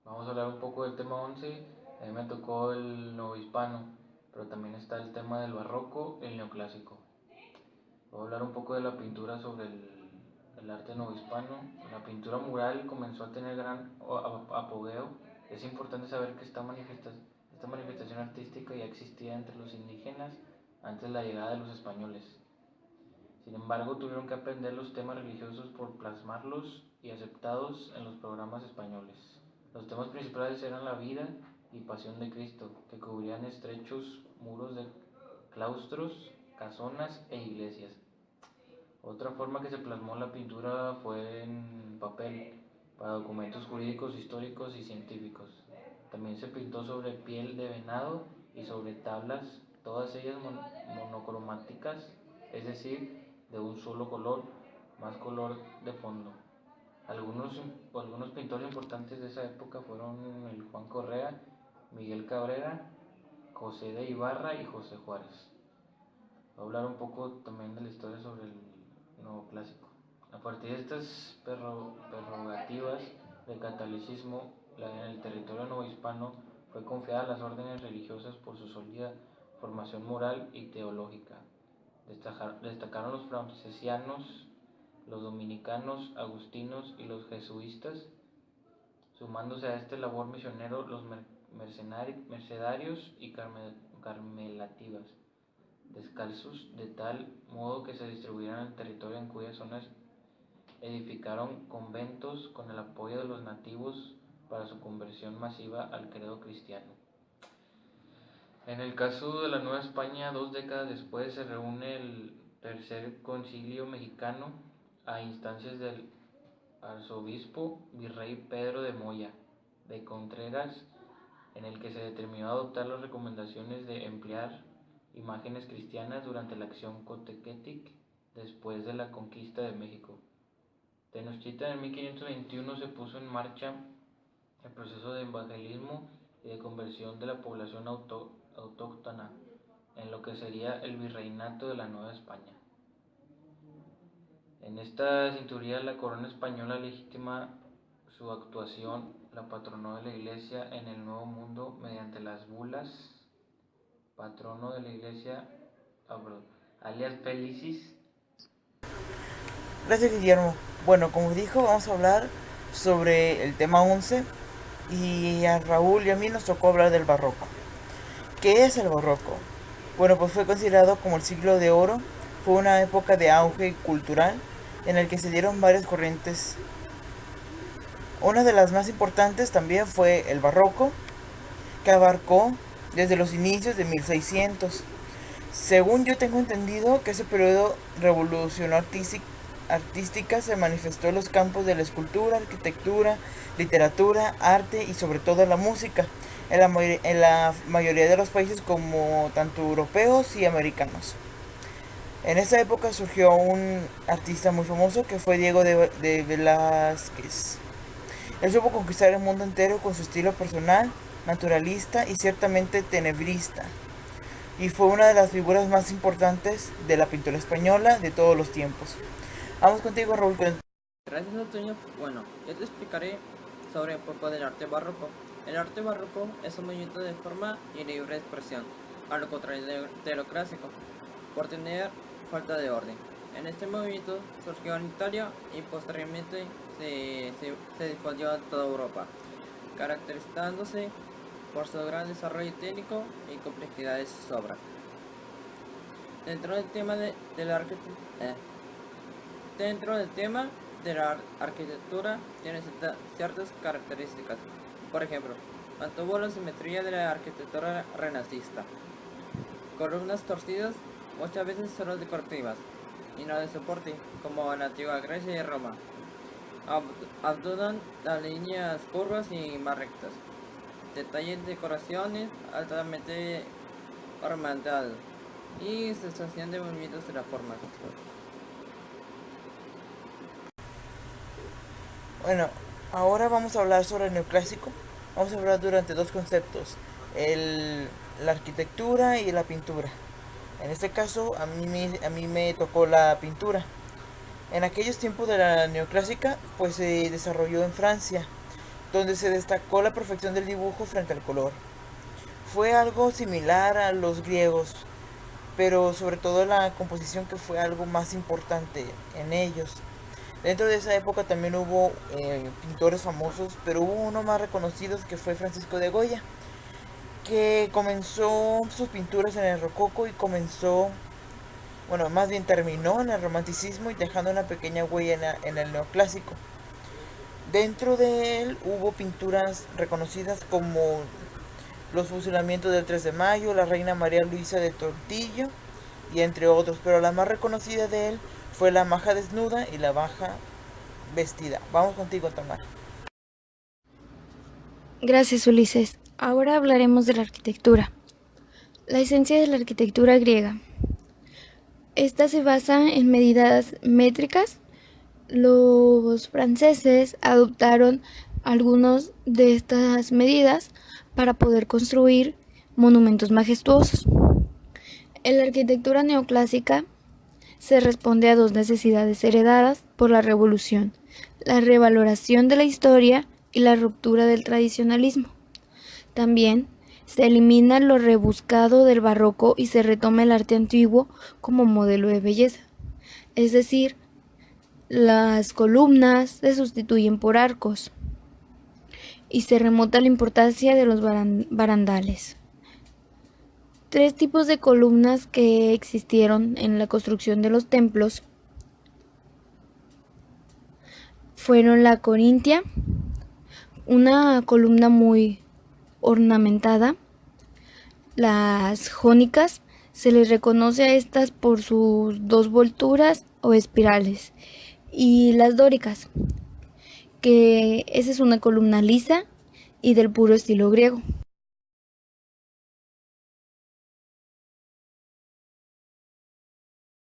Vamos a hablar un poco del tema 11. A mí me tocó el novohispano, pero también está el tema del barroco y el neoclásico. Voy a hablar un poco de la pintura sobre el arte novohispano. La pintura mural comenzó a tener gran apogeo. Es importante saber que esta manifestación artística ya existía entre los indígenas antes de la llegada de los españoles. Sin embargo, tuvieron que aprender los temas religiosos por plasmarlos y aceptados en los programas españoles. Los temas principales eran la vida y pasión de Cristo, que cubrían estrechos muros de claustros, casonas e iglesias. Otra forma que se plasmó la pintura fue en papel, para documentos jurídicos, históricos y científicos. También se pintó sobre piel de venado y sobre tablas, todas ellas monocromáticas, es decir, de un solo color, más color de fondo. Algunos pintores importantes de esa época fueron el Juan Correa, Miguel Cabrera, José de Ibarra y José Juárez. Voy a hablar un poco también de la historia sobre el nuevo clásico. A partir de estas prerrogativas del catolicismo, en el territorio novohispano fue confiada a las órdenes religiosas por su sólida formación moral y teológica. Destacaron los francesianos, los dominicanos, agustinos y los jesuitas, sumándose a este labor misionero los mercedarios y carmelativas, descalzos, de tal modo que se distribuyeran el territorio en cuyas zonas edificaron conventos con el apoyo de los nativos para su conversión masiva al credo cristiano. En el caso de la Nueva España, 2 décadas después se reúne el Tercer Concilio Mexicano a instancias del arzobispo virrey Pedro de Moya de Contreras, en el que se determinó adoptar las recomendaciones de emplear imágenes cristianas durante la acción Cotequetic después de la conquista de México. Tenochtitlan en 1521 se puso en marcha el proceso de evangelismo y de conversión de la población autóctona en lo que sería el virreinato de la Nueva España. En esta cinturía la corona española legitima su actuación, la patronó de la Iglesia en el Nuevo Mundo mediante las bulas, patrono de la Iglesia, alias Felicis. Gracias, Guillermo. Bueno, como dijo, vamos a hablar sobre el tema 11 y a Raúl y a mí nos tocó hablar del barroco. ¿Qué es el barroco? Bueno, pues fue considerado como el siglo de oro. Fue una época de auge cultural en el que se dieron varias corrientes. Una de las más importantes también fue el barroco, que abarcó desde los inicios de 1600. Según yo tengo entendido que ese periodo revolucionó artística se manifestó en los campos de la escultura, arquitectura, literatura, arte y sobre todo la música, en la mayoría de los países como tanto europeos y americanos. En esa época surgió un artista muy famoso que fue Diego de Velázquez. Él supo conquistar el mundo entero con su estilo personal, naturalista y ciertamente tenebrista, y fue una de las figuras más importantes de la pintura española de todos los tiempos. Vamos contigo, Raúl. Gracias, Antonio. Bueno, yo te explicaré sobre un poco del arte barroco. El arte barroco es un movimiento de forma y libre expresión, a lo contrario de lo clásico, por tener falta de orden. En este movimiento surgió en Italia y posteriormente se difundió a toda Europa, caracterizándose por su gran desarrollo técnico y complejidad de sus obras. Dentro del tema de la arquitectura, Dentro del tema de la arquitectura tiene ciertas características. Por ejemplo, mantuvo la simetría de la arquitectura renacista. Columnas torcidas muchas veces solo decorativas y no de soporte, como en la antigua Grecia y Roma. Abundan las líneas curvas y más rectas. Detalles de decoraciones altamente ornamentados y sensación de movimientos de la forma. Bueno, ahora vamos a hablar sobre el neoclásico. Vamos a hablar durante dos conceptos, la arquitectura y la pintura. En este caso, a mí me tocó la pintura. En aquellos tiempos de la neoclásica, pues se desarrolló en Francia donde se destacó la perfección del dibujo frente al color. Fue algo similar a los griegos, pero sobre todo la composición, que fue algo más importante en ellos. Dentro de esa época también hubo pintores famosos, pero hubo uno más reconocido, que fue Francisco de Goya, que comenzó sus pinturas en el rococó y más bien terminó en el romanticismo y dejando una pequeña huella en el neoclásico. Dentro de él hubo pinturas reconocidas como los fusilamientos del 3 de mayo, la reina María Luisa de Tortillo y entre otros, pero la más reconocida de él fue la maja desnuda y la maja vestida. Vamos contigo, Tamara. Gracias, Ulises. Ahora hablaremos de la arquitectura. La esencia de la arquitectura griega. Esta se basa en medidas métricas. Los franceses adoptaron algunas de estas medidas para poder construir monumentos majestuosos. En la arquitectura neoclásica se responde a dos necesidades heredadas por la Revolución: la revaloración de la historia y la ruptura del tradicionalismo. También se elimina lo rebuscado del barroco y se retoma el arte antiguo como modelo de belleza. Es decir, las columnas se sustituyen por arcos y se remota la importancia de los barandales. Tres tipos de columnas que existieron en la construcción de los templos fueron la corintia, una columna muy ornamentada. Las jónicas, se les reconoce a estas por sus dos volturas o espirales, y las dóricas, que esa es una columna lisa y del puro estilo griego.